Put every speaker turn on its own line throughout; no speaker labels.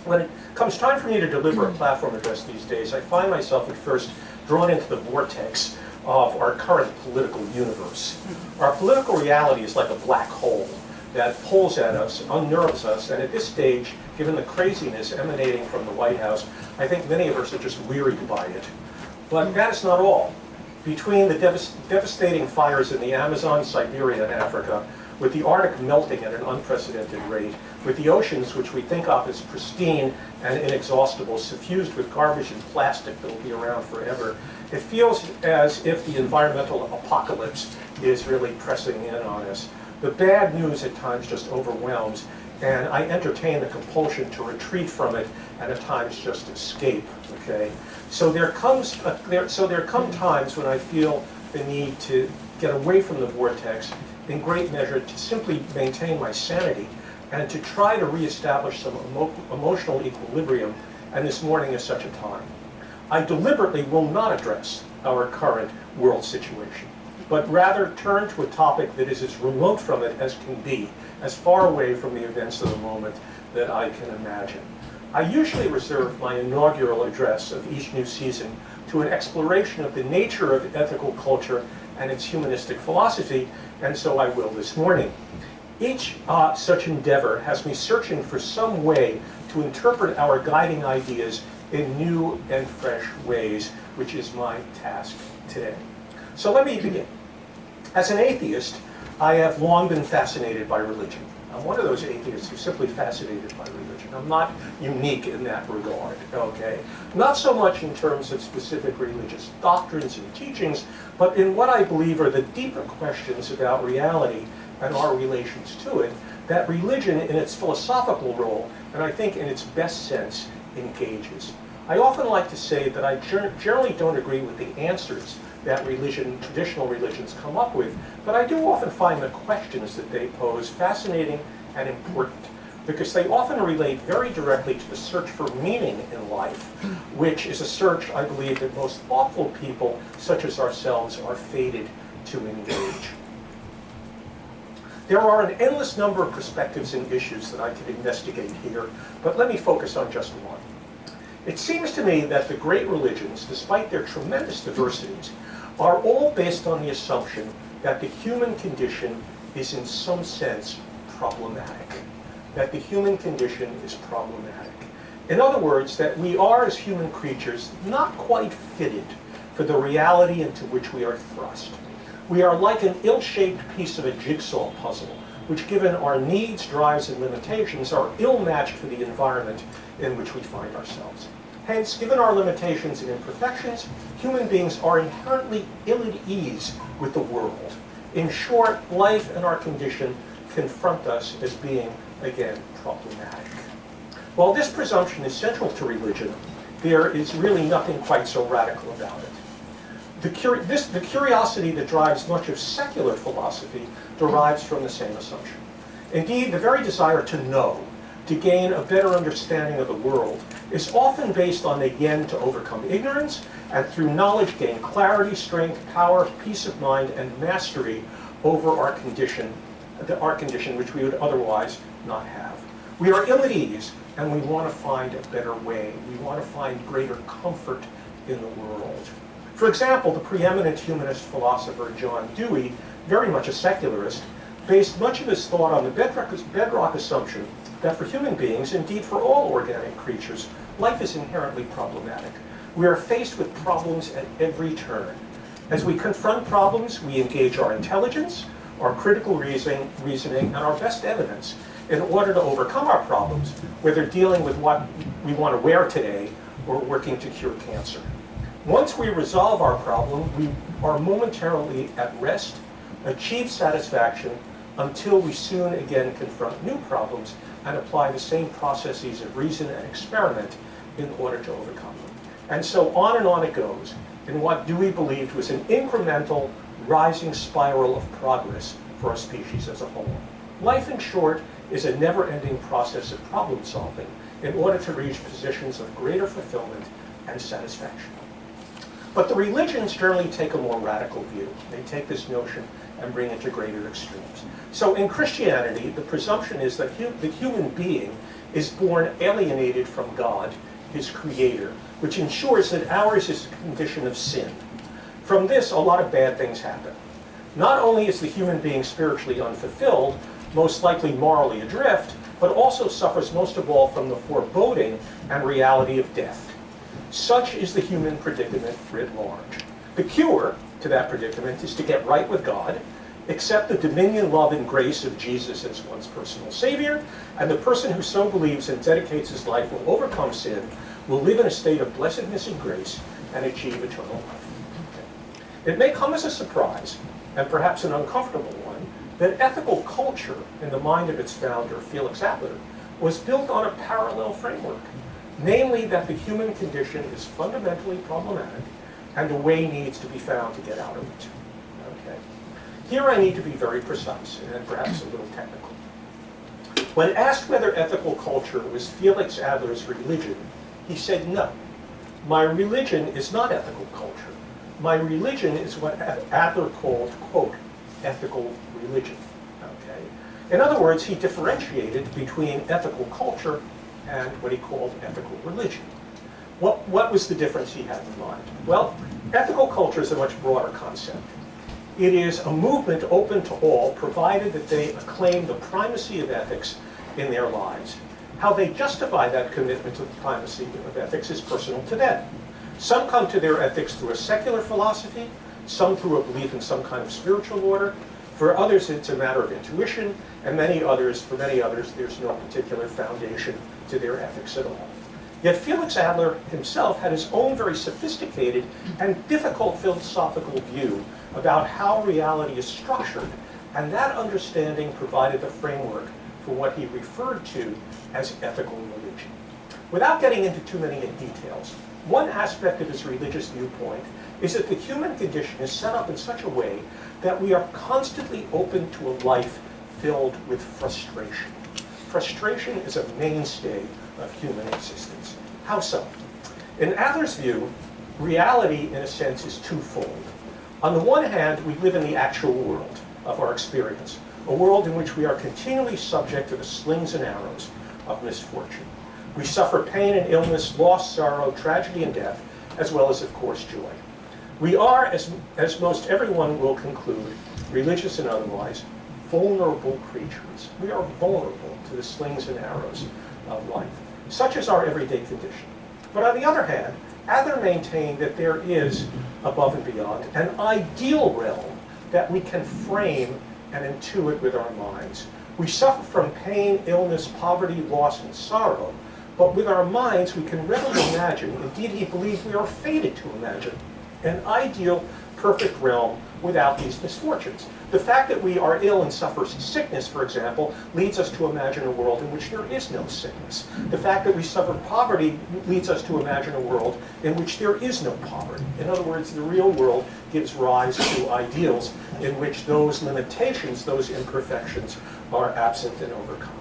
When it comes time for me to deliver a platform address these days, I find myself at first drawn into the vortex of our current political universe. Our political reality is like a black hole that pulls at us, unnerves us, and at this stage, given the craziness emanating from the White House, I think many of us are just wearied by it. But that is not all. Between the devastating fires in the Amazon, Siberia, and Africa, with the Arctic melting at an unprecedented rate, with the oceans, which we think of as pristine and inexhaustible, suffused with garbage and plastic that will be around forever, it feels as if the environmental apocalypse is really pressing in on us. The bad news at times just overwhelms, and I entertain the compulsion to retreat from it and at times just escape, okay? So there come times when I feel the need to get away from the vortex, in great measure to simply maintain my sanity and to try to reestablish some emotional equilibrium, and this morning is such a time. I deliberately will not address our current world situation, but rather turn to a topic that is as remote from it as can be, as far away from the events of the moment that I can imagine. I usually reserve my inaugural address of each new season to an exploration of the nature of ethical culture and its humanistic philosophy, and so I will this morning. Each such endeavor has me searching for some way to interpret our guiding ideas in new and fresh ways, which is my task today. So let me begin. As an atheist, I have long been fascinated by religion. I'm one of those atheists who's simply fascinated by religion. I'm not unique in that regard, okay? Not so much in terms of specific religious doctrines and teachings, but in what I believe are the deeper questions about reality and our relations to it, that religion in its philosophical role, and I think in its best sense, engages. I often like to say that I generally don't agree with the answers that traditional religions come up with, but I do often find the questions that they pose fascinating and important, because they often relate very directly to the search for meaning in life, which is a search I believe that most thoughtful people, such as ourselves, are fated to engage. There are an endless number of perspectives and issues that I could investigate here, but let me focus on just one. It seems to me that the great religions, despite their tremendous diversities, are all based on the assumption that the human condition is in some sense problematic. That the human condition is problematic. In other words, that we are, as human creatures, not quite fitted for the reality into which we are thrust. We are like an ill-shaped piece of a jigsaw puzzle, which, given our needs, drives, and limitations, are ill-matched for the environment in which we find ourselves. Hence, given our limitations and imperfections, human beings are inherently ill at ease with the world. In short, life and our condition confront us as being, again, problematic. While this presumption is central to religion, there is really nothing quite so radical about it. The curiosity that drives much of secular philosophy derives from the same assumption. Indeed, the very desire to know, to gain a better understanding of the world, is often based on the yen to overcome ignorance, and through knowledge gain clarity, strength, power, peace of mind, and mastery over our condition which we would otherwise not have. We are ill at ease, and we want to find a better way. We want to find greater comfort in the world. For example, the preeminent humanist philosopher John Dewey, very much a secularist, based much of his thought on the bedrock assumption that for human beings, indeed for all organic creatures, life is inherently problematic. We are faced with problems at every turn. As we confront problems, we engage our intelligence, our critical reasoning, and our best evidence in order to overcome our problems, whether dealing with what we want to wear today or working to cure cancer. Once we resolve our problem, we are momentarily at rest, achieve satisfaction, until we soon again confront new problems and apply the same processes of reason and experiment in order to overcome them. And so on it goes in what Dewey believed was an incremental, rising spiral of progress for our species as a whole. Life, in short, is a never-ending process of problem solving in order to reach positions of greater fulfillment and satisfaction. But the religions generally take a more radical view. They take this notion and bring it to greater extremes. So in Christianity, the presumption is that the human being is born alienated from God, his creator, which ensures that ours is a condition of sin. From this, a lot of bad things happen. Not only is the human being spiritually unfulfilled, most likely morally adrift, but also suffers most of all from the foreboding and reality of death. Such is the human predicament writ large. The cure to that predicament is to get right with God, accept the dominion, love, and grace of Jesus as one's personal Savior, and the person who so believes and dedicates his life will overcome sin, will live in a state of blessedness and grace, and achieve eternal life. Okay. It may come as a surprise, and perhaps an uncomfortable one, that ethical culture, in the mind of its founder, Felix Adler, was built on a parallel framework, namely that the human condition is fundamentally problematic, and a way needs to be found to get out of it. Okay. Here I need to be very precise, and perhaps a little technical. When asked whether ethical culture was Felix Adler's religion, he said no. My religion is not ethical culture. My religion is what Adler called, quote, ethical religion. Okay. In other words, he differentiated between ethical culture and what he called ethical religion. What was the difference he had in mind? Well, ethical culture is a much broader concept. It is a movement open to all, provided that they acclaim the primacy of ethics in their lives. How they justify that commitment to the primacy of ethics is personal to them. Some come to their ethics through a secular philosophy, some through a belief in some kind of spiritual order. For others, it's a matter of intuition, and for many others, there's no particular foundation to their ethics at all. Yet Felix Adler himself had his own very sophisticated and difficult philosophical view about how reality is structured, and that understanding provided the framework for what he referred to as ethical religion. Without getting into too many details, one aspect of his religious viewpoint is that the human condition is set up in such a way that we are constantly open to a life filled with frustration. Frustration is a mainstay of human existence. How so? In Adler's view, reality, in a sense, is twofold. On the one hand, we live in the actual world of our experience, a world in which we are continually subject to the slings and arrows of misfortune. We suffer pain and illness, loss, sorrow, tragedy, and death, as well as, of course, joy. We are, as most everyone will conclude, religious and otherwise, vulnerable creatures. We are vulnerable to the slings and arrows of life. Such is our everyday condition. But on the other hand, Adler maintained that there is, above and beyond, an ideal realm that we can frame and intuit with our minds. We suffer from pain, illness, poverty, loss, and sorrow, but with our minds we can readily imagine, indeed he believed we are fated to imagine, an ideal, perfect realm without these misfortunes. The fact that we are ill and suffer sickness, for example, leads us to imagine a world in which there is no sickness. The fact that we suffer poverty leads us to imagine a world in which there is no poverty. In other words, the real world gives rise to ideals in which those limitations, those imperfections, are absent and overcome.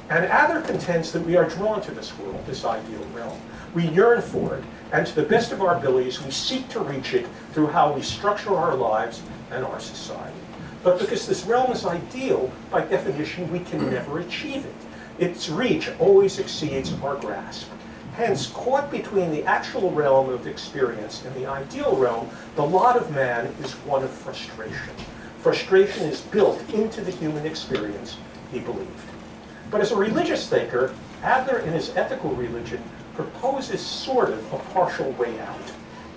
And Adler contends that we are drawn to this world, this ideal realm. We yearn for it, and to the best of our abilities, we seek to reach it through how we structure our lives and our society. But because this realm is ideal, by definition, we can never achieve it. Its reach always exceeds our grasp. Hence, caught between the actual realm of experience and the ideal realm, the lot of man is one of frustration. Frustration is built into the human experience, he believed. But as a religious thinker, Adler, in his ethical religion, proposes sort of a partial way out.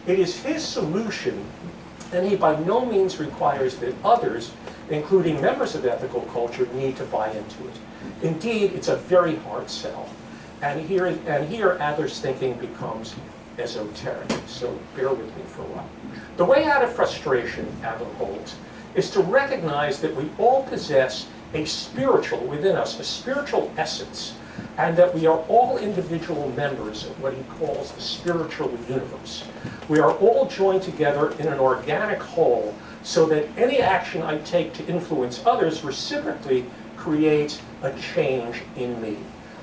It is his solution, and he by no means requires that others, including members of ethical culture, need to buy into it. Indeed, it's a very hard sell. And here Adler's thinking becomes esoteric, so bear with me for a while. The way out of frustration, Adler holds, is to recognize that we all possess a spiritual within us, a spiritual essence, and that we are all individual members of what he calls the spiritual universe. We are all joined together in an organic whole, so that any action I take to influence others reciprocally creates a change in me.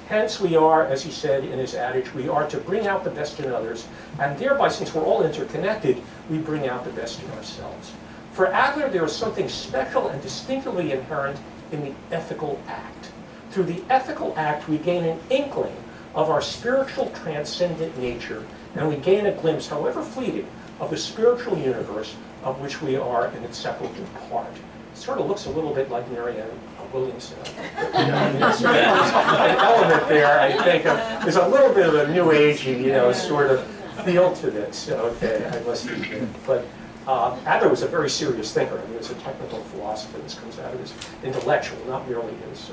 Hence we are, as he said in his adage, we are to bring out the best in others, and thereby, since we're all interconnected, we bring out the best in ourselves. For Adler, there is something special and distinctively inherent in the ethical act. Through the ethical act, we gain an inkling of our spiritual transcendent nature, and we gain a glimpse, however fleeting, of the spiritual universe of which we are an inseparable part. It sort of looks a little bit like Marianne Williamson. There's an element there, I think, there's a little bit of a new agey, sort of feel to this. Okay, I must admit. But Adler was a very serious thinker. I mean, it's a technical philosopher. This comes out of his intellectual, not merely his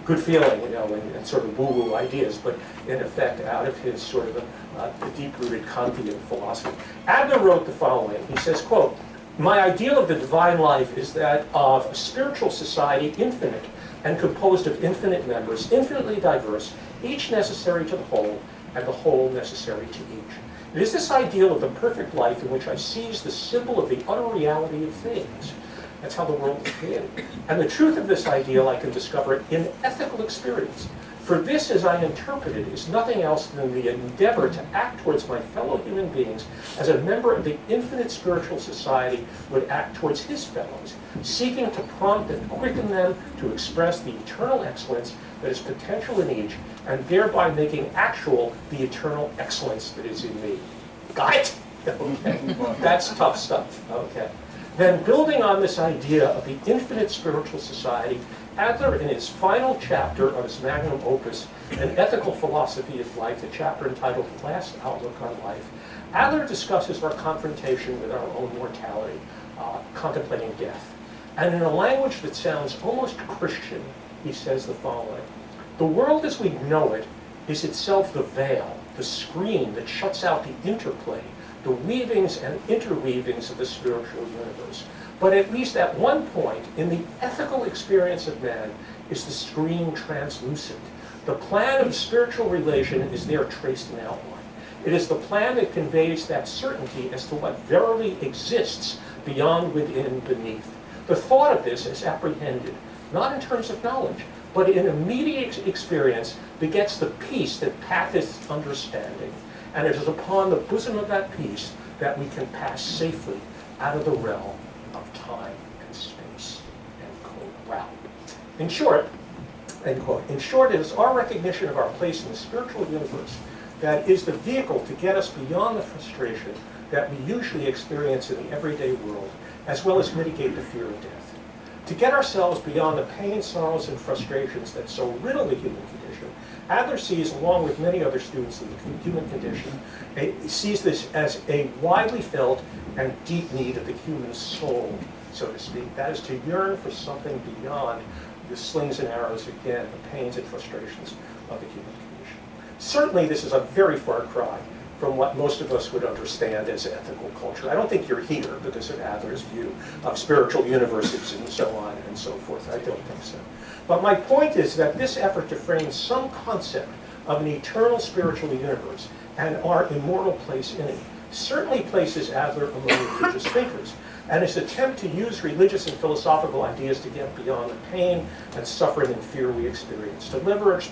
good feeling, and sort of woo-woo ideas, but in effect out of his sort of a deep-rooted Kantian philosophy. Adler wrote the following. He says, quote, "My ideal of the divine life is that of a spiritual society infinite and composed of infinite members, infinitely diverse, each necessary to the whole, and the whole necessary to each. It is this ideal of the perfect life in which I seize the symbol of the utter reality of things." That's how the world began. "And the truth of this ideal I can discover in ethical experience. For this, as I interpret it, is nothing else than the endeavor to act towards my fellow human beings as a member of the infinite spiritual society would act towards his fellows, seeking to prompt and quicken them to express the eternal excellence that is potential in each, and thereby making actual the eternal excellence that is in me." Got it? Okay. That's tough stuff. Okay. Then, building on this idea of the infinite spiritual society, Adler, in his final chapter of his magnum opus, An Ethical Philosophy of Life, the chapter entitled Last Outlook on Life, Adler discusses our confrontation with our own mortality, contemplating death. And in a language that sounds almost Christian, he says the following: "The world as we know it is itself the veil, the screen that shuts out the interplay, the weavings and interweavings of the spiritual universe. But at least at one point in the ethical experience of man is the screen translucent. The plan of spiritual relation is there traced in outline. It is the plan that conveys that certainty as to what verily exists beyond, within, beneath. The thought of this is apprehended, not in terms of knowledge, but in immediate experience begets the peace that patheth understanding. And it is upon the bosom of that peace that we can pass safely out of the realm of time and space." End quote. Wow. In short, end quote, "In short, it is our recognition of our place in the spiritual universe that is the vehicle to get us beyond the frustration that we usually experience in the everyday world, as well as mitigate the fear of death. To get ourselves beyond the pain, sorrows, and frustrations that so riddle the human condition, Adler sees, along with many other students of the human condition, sees this as a widely felt and deep need of the human soul, so to speak. That is to yearn for something beyond the slings and arrows, again, the pains and frustrations of the human condition. Certainly, this is a very far cry from what most of us would understand as ethical culture. I don't think you're here because of Adler's view of spiritual universes and so on and so forth. I don't think so. But my point is that this effort to frame some concept of an eternal spiritual universe and our immortal place in it certainly places Adler among religious thinkers, and his attempt to use religious and philosophical ideas to get beyond the pain and suffering and fear we experience, to leverage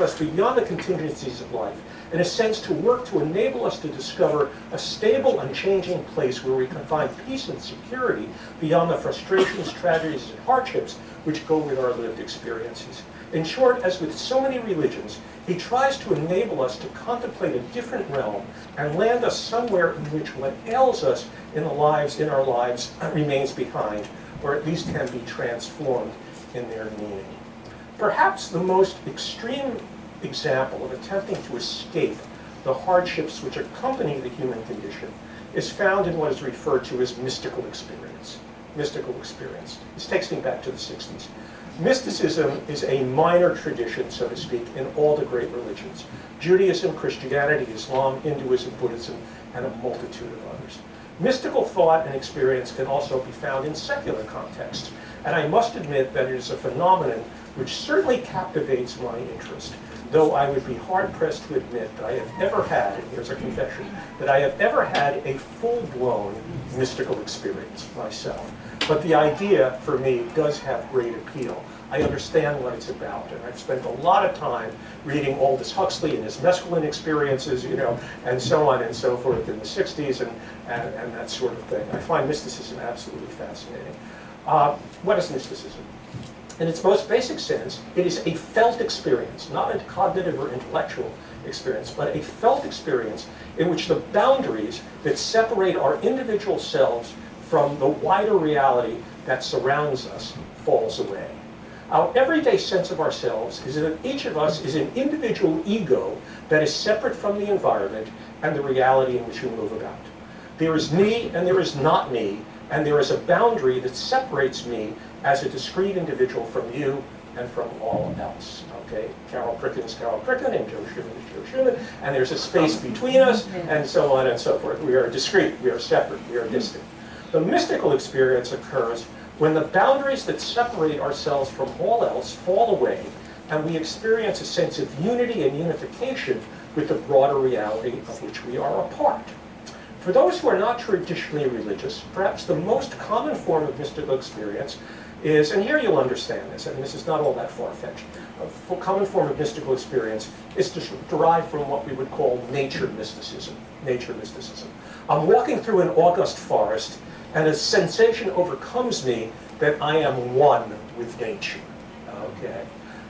us beyond the contingencies of life, in a sense to work to enable us to discover a stable, unchanging place where we can find peace and security beyond the frustrations, tragedies, and hardships which go with our lived experiences. In short, as with so many religions, he tries to enable us to contemplate a different realm and land us somewhere in which what ails us in our lives remains behind, or at least can be transformed in their meaning. Perhaps the most extreme example of attempting to escape the hardships which accompany the human condition is found in what is referred to as mystical experience. Mystical experience. This takes me back to the 60s. Mysticism is a minor tradition, so to speak, in all the great religions: Judaism, Christianity, Islam, Hinduism, Buddhism, and a multitude of others. Mystical thought and experience can also be found in secular contexts, and I must admit that it is a phenomenon which certainly captivates my interest, though I would be hard-pressed to admit that I have ever had, and here's a confession, that I have ever had a full-blown mystical experience myself. But the idea, for me, does have great appeal. I understand what it's about, and I've spent a lot of time reading Aldous Huxley and his mescaline experiences, and so on and so forth in the 60s and that sort of thing. I find mysticism absolutely fascinating. What is mysticism? In its most basic sense, it is a felt experience, not a cognitive or intellectual experience, but a felt experience in which the boundaries that separate our individual selves from the wider reality that surrounds us falls away. Our everyday sense of ourselves is that each of us is an individual ego that is separate from the environment and the reality in which we move about. There is me and there is not me, and there is a boundary that separates me as a discrete individual from you and from all else. Okay, Carol Cricken is Carol Cricken, and Joe Chuman is Joe Chuman, and there's a space between us, and so on and so forth. We are discrete, we are separate, we are distant. The mystical experience occurs when the boundaries that separate ourselves from all else fall away, and we experience a sense of unity and unification with the broader reality of which we are a part. For those who are not traditionally religious, perhaps the most common form of mystical experience is, and here you'll understand this, and this is not all that far-fetched, a common form of mystical experience is derived from what we would call nature mysticism. Nature mysticism. I'm walking through an august forest, and a sensation overcomes me that I am one with nature. Okay,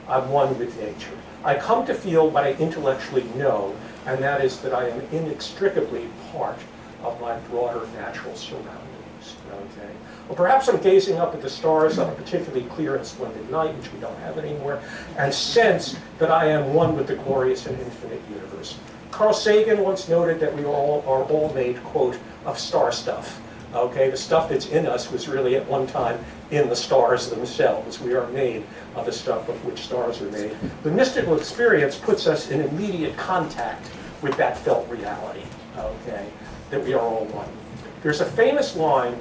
I'm one with nature. I come to feel what I intellectually know, and that is that I am inextricably part of my broader natural surroundings. Okay. Well, perhaps I'm gazing up at the stars on a particularly clear and splendid night, which we don't have anymore, and sense that I am one with the glorious and infinite universe. Carl Sagan once noted that we are all made, quote, of star stuff. Okay, the stuff that's in us was really at one time in the stars themselves. We are made of the stuff of which stars are made. The mystical experience puts us in immediate contact with that felt reality, okay, that we are all one. There's a famous line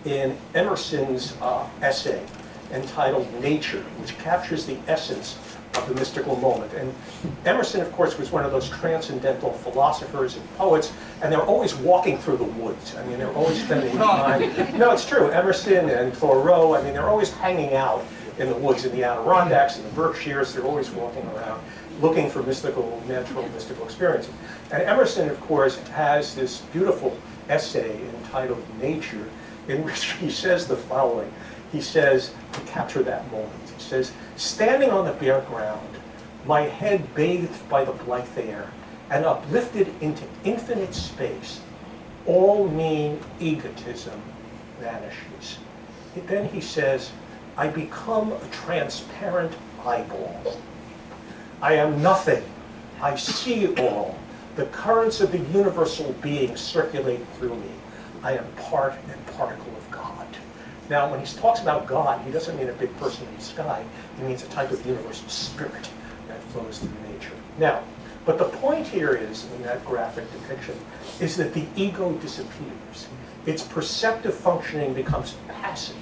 in Emerson's essay entitled Nature, which captures the essence of the mystical moment. And Emerson, of course, was one of those transcendental philosophers and poets, and they're always walking through the woods. I mean, they're always spending time. No, it's true. Emerson and Thoreau, I mean, they're always hanging out in the woods, in the Adirondacks, in the Berkshires. They're always walking around looking for natural mystical experiences. And Emerson, of course, has this beautiful essay entitled Nature, in which he says the following. He says, to capture that moment, he says, standing on the bare ground, my head bathed by the blithe air, and uplifted into infinite space, all mean egotism vanishes. Then he says, I become a transparent eyeball. I am nothing. I see all. The currents of the universal being circulate through me. I am part and particle of God. Now, when he talks about God, he doesn't mean a big person in the sky. He means a type of universal spirit that flows through nature. Now, but the point here is, in that graphic depiction, is that the ego disappears. Its perceptive functioning becomes passive,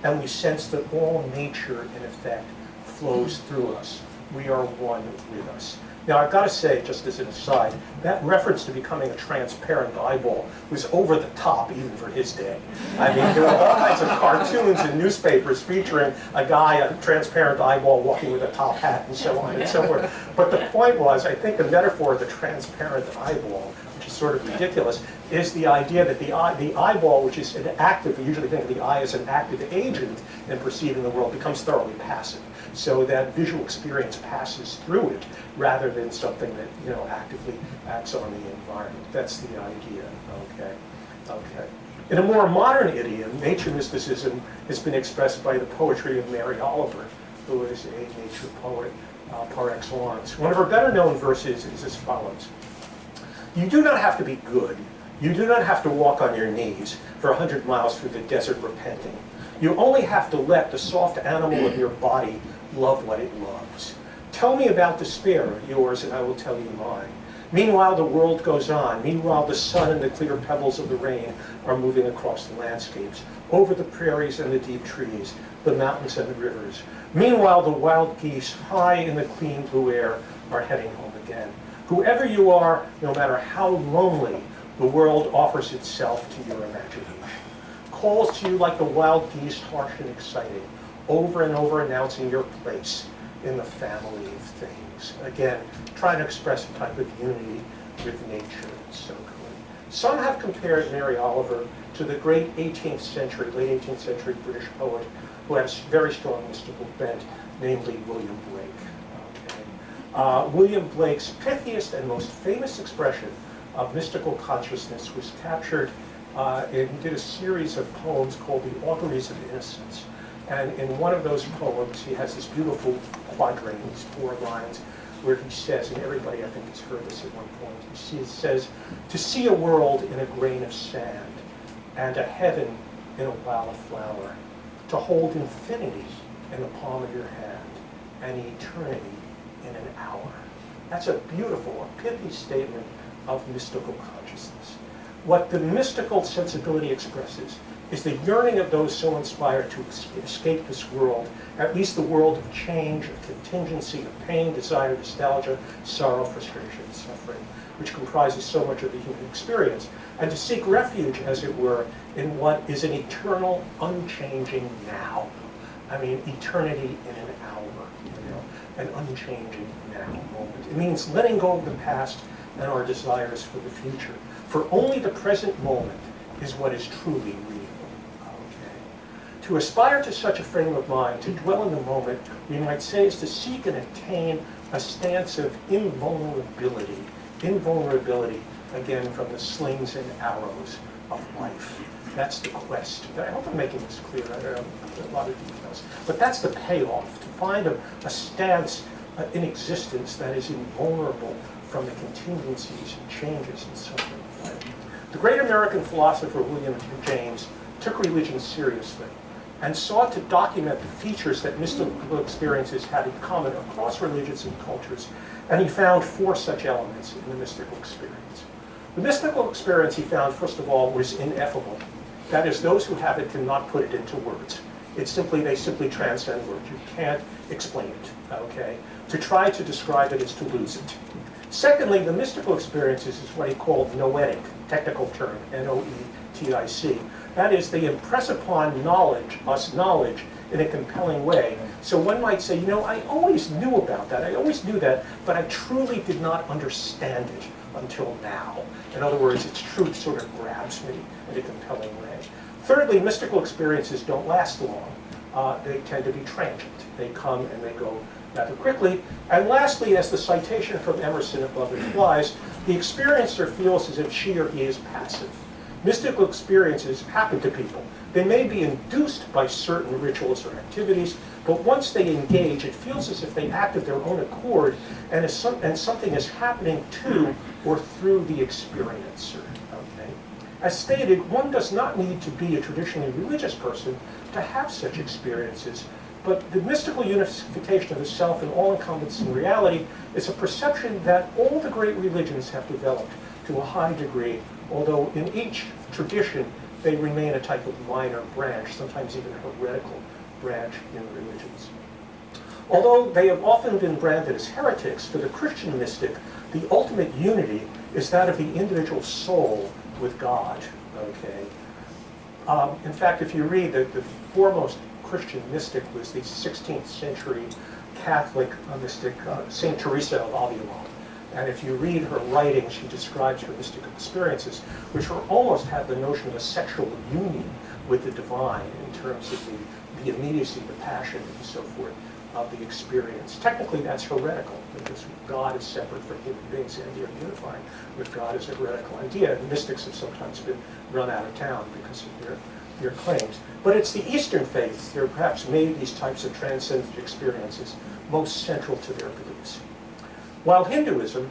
and we sense that all nature, in effect, flows through us. We are one with us. Now, I've got to say, just as an aside, that reference to becoming a transparent eyeball was over the top even for his day. I mean, there were all kinds of cartoons and newspapers featuring a guy, a transparent eyeball, walking with a top hat and so on and so forth. But the point was, I think the metaphor of the transparent eyeball, which is sort of ridiculous, is the idea that the eyeball, which is an active, we usually think of the eye as an active agent in perceiving the world, becomes thoroughly passive. So that visual experience passes through it rather than something that, you know, actively acts on the environment. That's the idea. Okay. Okay. In a more modern idiom, nature mysticism has been expressed by the poetry of Mary Oliver, who is a nature poet par excellence. One of her better known verses is as follows. You do not have to be good. You do not have to walk on your knees for 100 miles through the desert repenting. You only have to let the soft animal of your body love what it loves. Tell me about despair, yours, and I will tell you mine. Meanwhile, the world goes on. Meanwhile, the sun and the clear pebbles of the rain are moving across the landscapes, over the prairies and the deep trees, the mountains and the rivers. Meanwhile, the wild geese, high in the clean blue air, are heading home again. Whoever you are, no matter how lonely, the world offers itself to your imagination. Calls to you like the wild geese, harsh and exciting, over and over announcing your place in the family of things. Again, trying to express a type of unity with nature so good. Some have compared Mary Oliver to the great 18th century, late 18th century British poet who had a very strong mystical bent, namely William Blake. Okay. William Blake's pithiest and most famous expression of mystical consciousness was captured he did a series of poems called The Auguries of Innocence. And in one of those poems, he has this beautiful quatrain, these 4 lines, where he says, and everybody I think has heard this at one point, he says, "To see a world in a grain of sand, and a heaven in a bough of flower, to hold infinity in the palm of your hand, and eternity in an hour." That's a beautiful, a pithy statement of mystical consciousness. What the mystical sensibility expresses is the yearning of those so inspired to escape this world, at least the world of change, of contingency, of pain, desire, nostalgia, sorrow, frustration, and suffering, which comprises so much of the human experience, and to seek refuge, as it were, in what is an eternal, unchanging now. I mean, eternity in an hour, you know, an unchanging now moment. It means letting go of the past and our desires for the future. For only the present moment is what is truly real. Okay. To aspire to such a frame of mind, to dwell in the moment, we might say, is to seek and attain a stance of invulnerability. Invulnerability, again, from the slings and arrows of life. That's the quest. I hope I'm making this clear. I don't have a lot of details. But that's the payoff, to find a stance in existence that is invulnerable from the contingencies and changes and suffering of life. The great American philosopher William James took religion seriously and sought to document the features that mystical experiences had in common across religions and cultures, and he found 4 such elements in the mystical experience. The mystical experience, he found, first of all, was ineffable. That is, those who have it cannot put it into words. They simply transcend words. You can't explain it, okay? To try to describe it is to lose it. Secondly, the mystical experiences is what he called noetic, technical term, N-O-E-T-I-C. That is, they impress upon us knowledge in a compelling way. So one might say, you know, I always knew about that, I always knew that, but I truly did not understand it until now. In other words, its truth sort of grabs me in a compelling way. Thirdly, mystical experiences don't last long. They tend to be transient. They come and they go rather quickly. And lastly, as the citation from Emerson above implies, the experiencer feels as if she or he is passive. Mystical experiences happen to people. They may be induced by certain rituals or activities, but once they engage, it feels as if they act of their own accord, and something is happening to or through the experiencer. Okay? As stated, one does not need to be a traditionally religious person to have such experiences, but the mystical unification of the self and all-encompassing reality is a perception that all the great religions have developed to a high degree, although in each tradition they remain a type of minor branch, sometimes even a heretical branch in religions. Although they have often been branded as heretics, for the Christian mystic, the ultimate unity is that of the individual soul with God. Okay. In fact, if you read the foremost Christian mystic was the 16th century Catholic mystic, Saint Teresa of Avila. And if you read her writings, she describes her mystical experiences, which almost have the notion of a sexual union with the divine in terms of the immediacy, the passion, and so forth of the experience. Technically, that's heretical, because God is separate from human beings. The idea of unifying with God is a heretical idea. And mystics have sometimes been run out of town because of their claims. But it's the Eastern faiths that have perhaps made these types of transcendent experiences most central to their beliefs. While Hinduism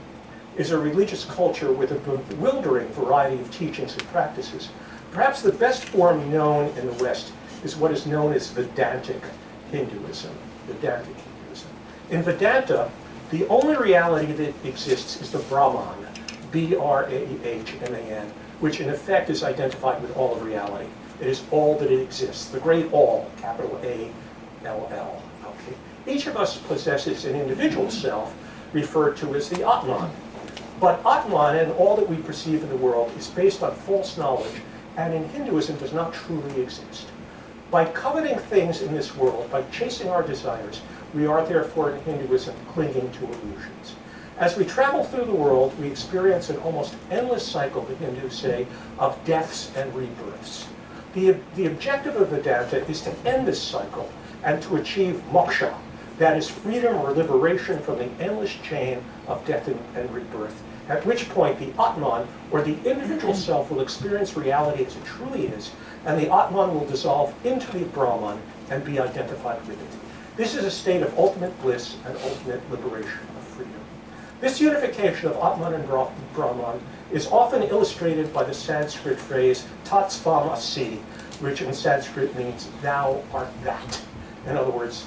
is a religious culture with a bewildering variety of teachings and practices, perhaps the best form known in the West is what is known as Vedantic Hinduism. Vedantic Hinduism. In Vedanta, the only reality that exists is the Brahman, B-R-A-H-M-A-N, which in effect is identified with all of reality. It is all that it exists, the great all, capital A-L-L. Okay. Each of us possesses an individual self referred to as the Atman. But Atman and all that we perceive in the world is based on false knowledge, and in Hinduism does not truly exist. By coveting things in this world, by chasing our desires, we are therefore in Hinduism clinging to illusions. As we travel through the world, we experience an almost endless cycle, the Hindus say, of deaths and rebirths. The objective of Vedanta is to end this cycle and to achieve moksha, that is freedom or liberation from the endless chain of death and rebirth, at which point the Atman, or the individual self, will experience reality as it truly is, and the Atman will dissolve into the Brahman and be identified with it. This is a state of ultimate bliss and ultimate liberation of freedom. This unification of Atman and Brahman is often illustrated by the Sanskrit phrase tat svam asi, which in Sanskrit means thou art that. In other words,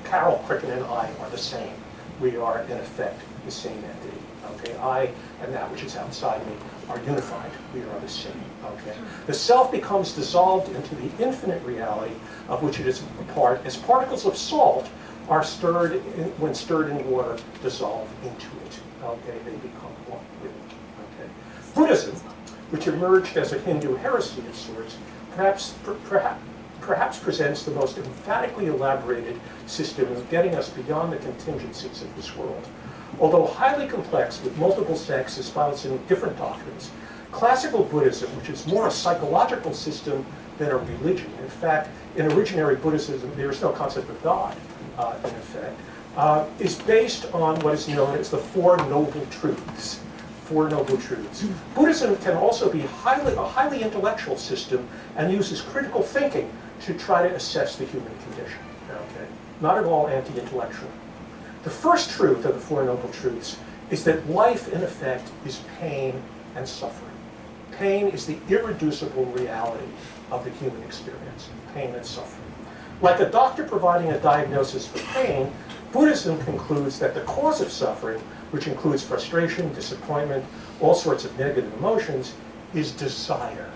Carol, Cricket, and I are the same. We are, in effect, the same entity. Okay, I and that which is outside me are unified. We are the same. Okay, the self becomes dissolved into the infinite reality of which it is a part, as particles of salt are when stirred in water, dissolve into it. Okay, they become one with it. Okay, Buddhism, which emerged as a Hindu heresy of sorts, perhaps presents the most emphatically elaborated system of getting us beyond the contingencies of this world. Although highly complex with multiple sects espousing different doctrines, classical Buddhism, which is more a psychological system than a religion, in fact, in originary Buddhism there is no concept of God, in effect, is based on what is known as the Four Noble Truths. Four Noble Truths. Buddhism can also be a highly intellectual system and uses critical thinking to try to assess the human condition. Okay? Not at all anti-intellectual. The first truth of the Four Noble Truths is that life, in effect, is pain and suffering. Pain is the irreducible reality of the human experience, pain and suffering. Like a doctor providing a diagnosis for pain, Buddhism concludes that the cause of suffering, which includes frustration, disappointment, all sorts of negative emotions, is desire.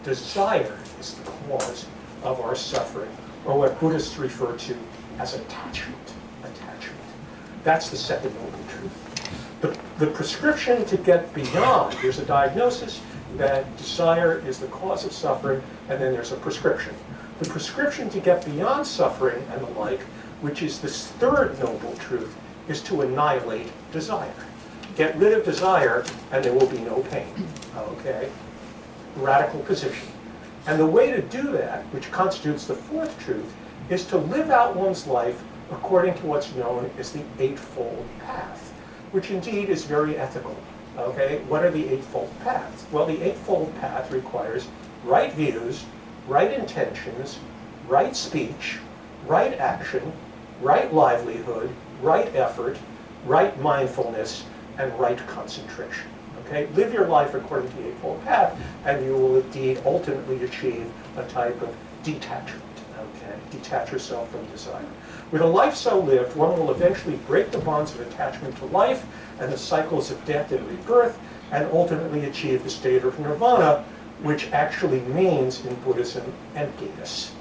Desire is the cause of our suffering, or what Buddhists refer to as attachment. That's the second noble truth. The prescription to get beyond, there's a diagnosis that desire is the cause of suffering, and then there's a prescription. The prescription to get beyond suffering and the like, which is this third noble truth, is to annihilate desire. Get rid of desire, and there will be no pain. Okay? Radical position. And the way to do that, which constitutes the fourth truth, is to live out one's life according to what's known as the Eightfold Path, which indeed is very ethical. Okay, what are the Eightfold Paths? Well, the Eightfold Path requires right views, right intentions, right speech, right action, right livelihood, right effort, right mindfulness, and right concentration. Okay, live your life according to the Eightfold Path, and you will indeed ultimately achieve a type of detachment. Okay, detach yourself from desire. With a life so lived, one will eventually break the bonds of attachment to life and the cycles of death and rebirth, and ultimately achieve the state of nirvana, which actually means in Buddhism emptiness.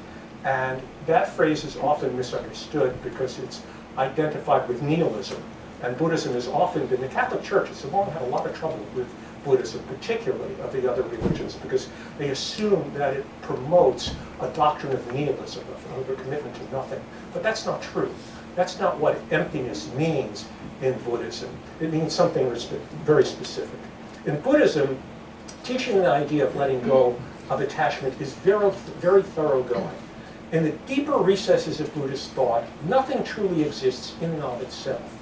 And that phrase is often misunderstood because it's identified with nihilism. And Buddhism has often been, the Catholic Church has long had a lot of trouble with Buddhism, particularly of the other religions, because they assume that it promotes a doctrine of nihilism, of a commitment to nothing. But that's not true. That's not what emptiness means in Buddhism. It means something very specific. In Buddhism, teaching the idea of letting go of attachment is very, very thoroughgoing. In the deeper recesses of Buddhist thought, nothing truly exists in and of itself,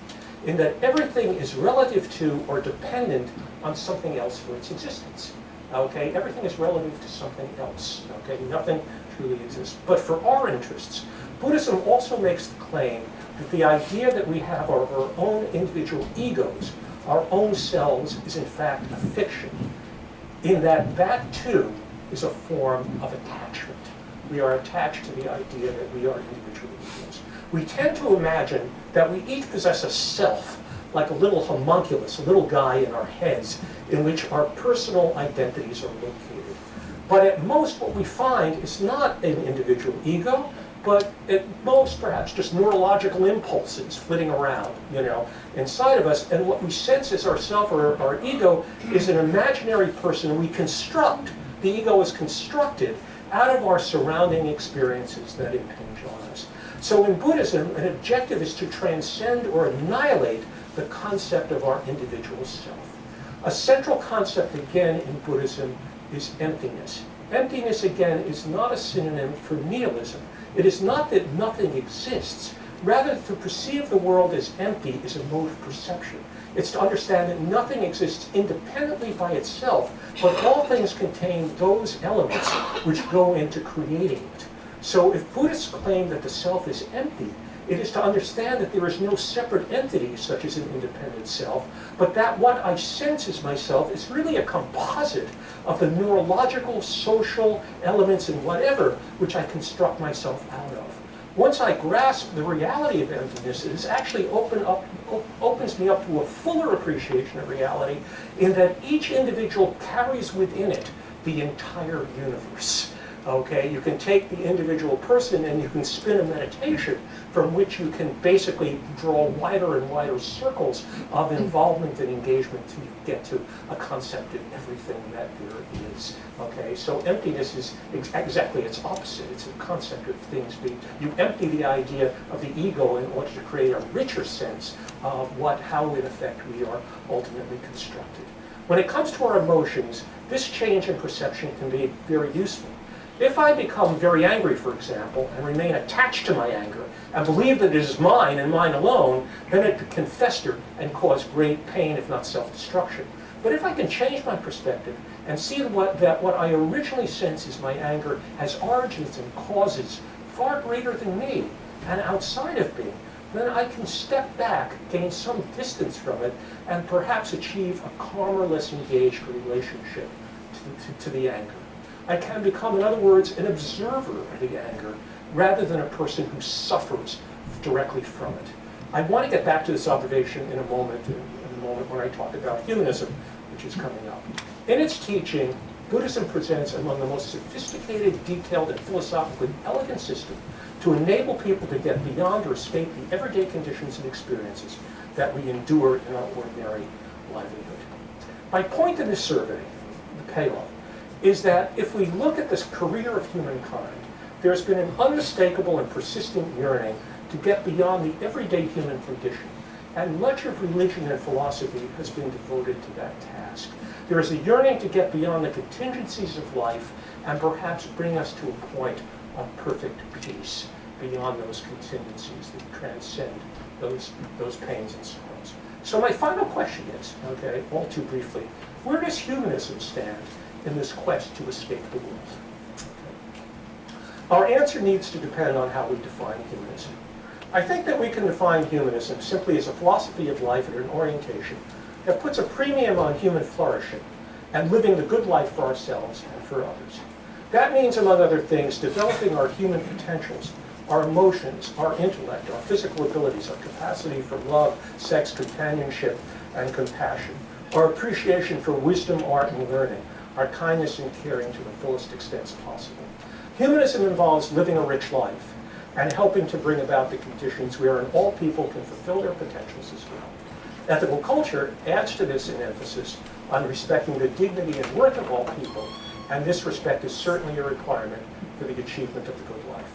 in that everything is relative to or dependent on something else for its existence. Okay, everything is relative to something else. Okay, nothing truly exists. But for our interests, Buddhism also makes the claim that the idea that we have our own individual egos, our own selves, is in fact a fiction, in that that too is a form of attachment. We are attached to the idea that we are individual egos. We tend to imagine that we each possess a self, like a little homunculus, a little guy in our heads, in which our personal identities are located. But at most, what we find is not an individual ego, but at most, perhaps, just neurological impulses flitting around, inside of us. And what we sense as ourself or our ego is an imaginary person we construct. The ego is constructed out of our surrounding experiences that impinge on us. So in Buddhism, an objective is to transcend or annihilate the concept of our individual self. A central concept, again, in Buddhism is emptiness. Emptiness, again, is not a synonym for nihilism. It is not that nothing exists. Rather, to perceive the world as empty is a mode of perception. It's to understand that nothing exists independently by itself, but all things contain those elements which go into creating it. So if Buddhists claim that the self is empty, it is to understand that there is no separate entity such as an independent self, but that what I sense as myself is really a composite of the neurological, social elements and whatever which I construct myself out of. Once I grasp the reality of emptiness, it is actually opens me up to a fuller appreciation of reality in that each individual carries within it the entire universe. Okay, you can take the individual person and you can spin a meditation from which you can basically draw wider and wider circles of involvement and engagement to get to a concept of everything that there is. Okay, so emptiness is exactly its opposite. It's a concept of things being. You empty the idea of the ego in order to create a richer sense of how in effect we are ultimately constructed. When it comes to our emotions, this change in perception can be very useful. If I become very angry, for example, and remain attached to my anger, and believe that it is mine and mine alone, then it can fester and cause great pain, if not self-destruction. But if I can change my perspective and see that what I originally sense is my anger has origins and causes far greater than me and outside of me, then I can step back, gain some distance from it, and perhaps achieve a calmer, less engaged relationship to the anger. I can become, in other words, an observer of the anger rather than a person who suffers directly from it. I want to get back to this observation in a moment when I talk about humanism, which is coming up. In its teaching, Buddhism presents among the most sophisticated, detailed, and philosophically elegant system to enable people to get beyond or escape the everyday conditions and experiences that we endure in our ordinary livelihood. My point in this survey, the payoff, is that if we look at this career of humankind, there's been an unmistakable and persistent yearning to get beyond the everyday human condition. And much of religion and philosophy has been devoted to that task. There is a yearning to get beyond the contingencies of life and perhaps bring us to a point of perfect peace beyond those contingencies that transcend those pains and sorrows. So my final question is, okay, all too briefly, where does humanism stand in this quest to escape the world? Okay. Our answer needs to depend on how we define humanism. I think that we can define humanism simply as a philosophy of life and an orientation that puts a premium on human flourishing and living the good life for ourselves and for others. That means, among other things, developing our human potentials, our emotions, our intellect, our physical abilities, our capacity for love, sex, companionship, and compassion, our appreciation for wisdom, art, and learning, our kindness and caring to the fullest extent possible. Humanism involves living a rich life and helping to bring about the conditions wherein all people can fulfill their potentials as well. Ethical culture adds to this an emphasis on respecting the dignity and worth of all people, and this respect is certainly a requirement for the achievement of the good life.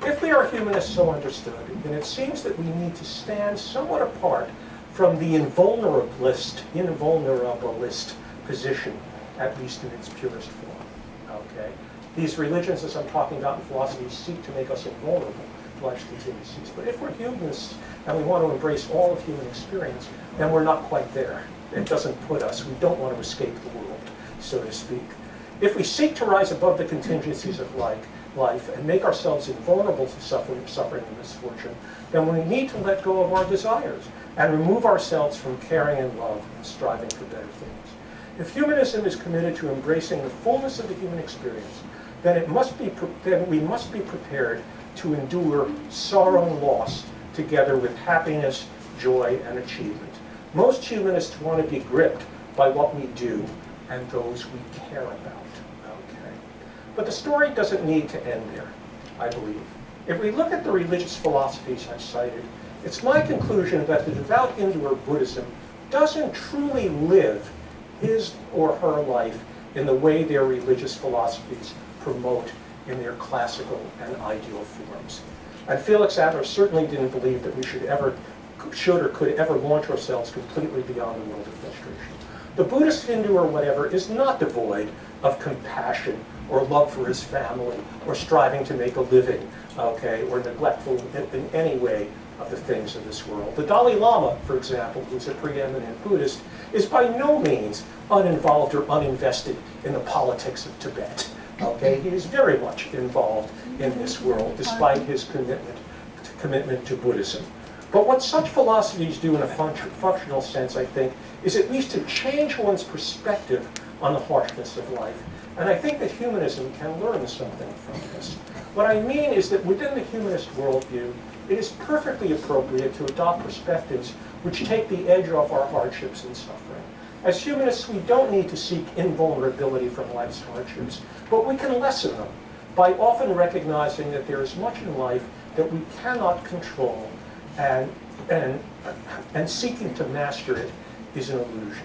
If we are humanists so understood, then it seems that we need to stand somewhat apart from the invulnerabilist position, at least in its purest form. Okay? These religions, as I'm talking about in philosophy, seek to make us invulnerable to life's contingencies. But if we're humanists and we want to embrace all of human experience, then we're not quite there. It doesn't put us, we don't want to escape the world, so to speak. If we seek to rise above the contingencies of life and make ourselves invulnerable to suffering and misfortune, then we need to let go of our desires and remove ourselves from caring and love and striving for better things. If humanism is committed to embracing the fullness of the human experience, then we must be prepared to endure sorrow and loss together with happiness, joy, and achievement. Most humanists want to be gripped by what we do and those we care about. Okay? But the story doesn't need to end there, I believe. If we look at the religious philosophies I cited, it's my conclusion that the devout Hindu or Buddhism doesn't truly live his or her life in the way their religious philosophies promote in their classical and ideal forms. And Felix Adler certainly didn't believe that we should or could ever launch ourselves completely beyond the world of frustration. The Buddhist, Hindu, or whatever is not devoid of compassion or love for his family, or striving to make a living, okay, or neglectful in any way of the things of this world. The Dalai Lama, for example, who's a preeminent Buddhist, is by no means uninvolved or uninvested in the politics of Tibet. Okay, he is very much involved in this world, despite his commitment to Buddhism. But what such philosophies do in a functional sense, I think, is at least to change one's perspective on the harshness of life. And I think that humanism can learn something from this. What I mean is that within the humanist worldview, it is perfectly appropriate to adopt perspectives which take the edge off our hardships and suffering. As humanists, we don't need to seek invulnerability from life's hardships, but we can lessen them by often recognizing that there is much in life that we cannot control, and seeking to master it is an illusion.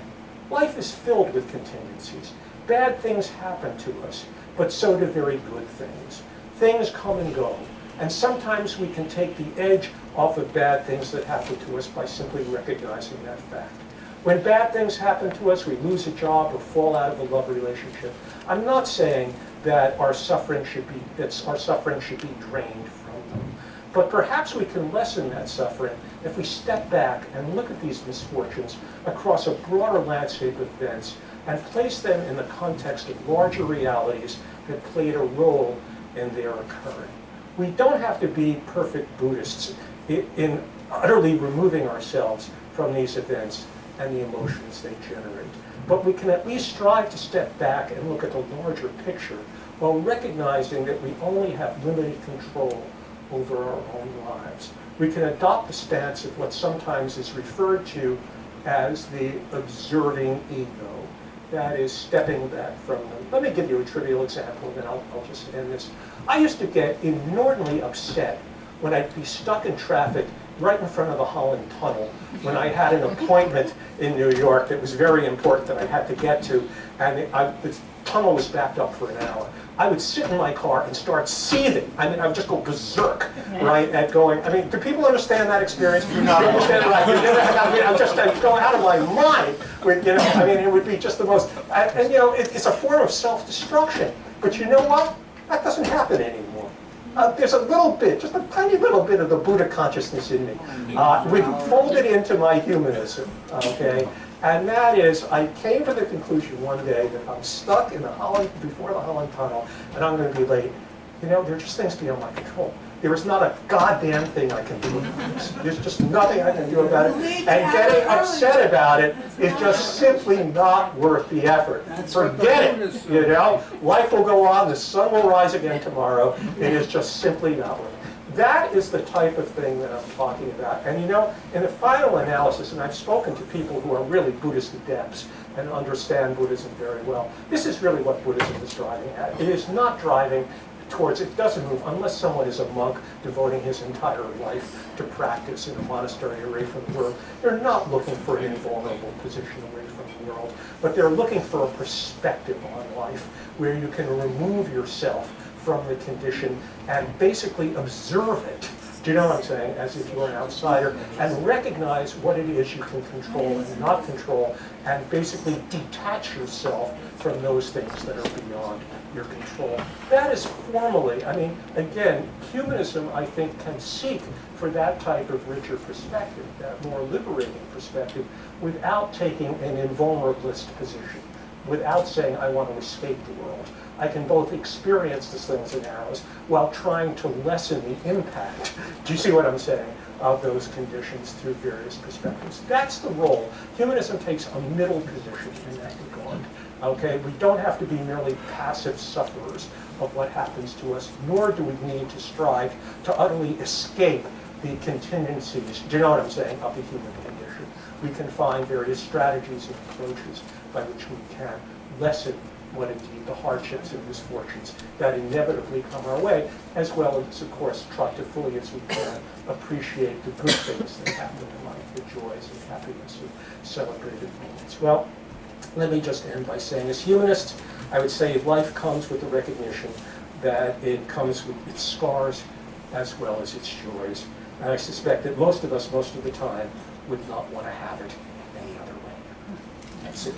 Life is filled with contingencies. Bad things happen to us, but so do very good things. Things come and go, and sometimes we can take the edge off of bad things that happen to us by simply recognizing that fact. When bad things happen to us, we lose a job or fall out of a love relationship, I'm not saying that our suffering should be drained from them. But perhaps we can lessen that suffering if we step back and look at these misfortunes across a broader landscape of events and place them in the context of larger realities that played a role in their occurring. We don't have to be perfect Buddhists in utterly removing ourselves from these events and the emotions they generate. But we can at least strive to step back and look at the larger picture while recognizing that we only have limited control over our own lives. We can adopt the stance of what sometimes is referred to as the observing ego. That is stepping back from them. Let me give you a trivial example, and then I'll just end this. I used to get inordinately upset when I'd be stuck in traffic right in front of the Holland Tunnel when I had an appointment in New York that was very important that I had to get to, and the tunnel was backed up for an hour. I would sit in my car and start seething. I mean, I would just go berserk, right, at going, I mean, do people understand that experience? Do you understand, right? I mean, I'm just going out of my mind with, you know, I mean, it would be just the most, and you know, it's a form of self-destruction. But you know what? That doesn't happen anymore. There's a little bit, just a tiny little bit of the Buddha consciousness in me. We folded into my humanism, okay? And that is, I came to the conclusion one day that I'm stuck in the before the Holland Tunnel, and I'm going to be late. You know, there are just things beyond my control. There is not a goddamn thing I can do about this. There's just nothing I can do about it. And getting upset about it is just simply not worth the effort. Forget it, you know. Life will go on, the sun will rise again tomorrow. It is just simply not worth it. That is the type of thing that I'm talking about. And you know, in the final analysis, and I've spoken to people who are really Buddhist adepts and understand Buddhism very well, this is really what Buddhism is driving at. It is not driving towards, it doesn't move unless someone is a monk devoting his entire life to practice in a monastery away from the world. They're not looking for an invulnerable position away from the world, but they're looking for a perspective on life where you can remove yourself from the condition and basically observe it. Do you know what I'm saying? As if you're an outsider, and recognize what it is you can control and not control, and basically detach yourself from those things that are beyond your control. That is formally, I mean, again, humanism, I think, can seek for that type of richer perspective, that more liberating perspective, without taking an invulnerabilist position, without saying, I want to escape the world. I can both experience the slings and arrows while trying to lessen the impact, do you see what I'm saying, of those conditions through various perspectives. That's the role. Humanism takes a middle position in that regard. Okay, we don't have to be merely passive sufferers of what happens to us, nor do we need to strive to utterly escape the contingencies, do you know what I'm saying, of the human condition. We can find various strategies and approaches by which we can lessen what indeed the hardships and misfortunes that inevitably come our way, as well as, of course, try to fully as we can appreciate the good things that happen in life, the joys and happiness of celebrated moments. Well, let me just end by saying, as humanists, I would say life comes with the recognition that it comes with its scars as well as its joys. And I suspect that most of us, most of the time, would not want to have it any other way. That's it.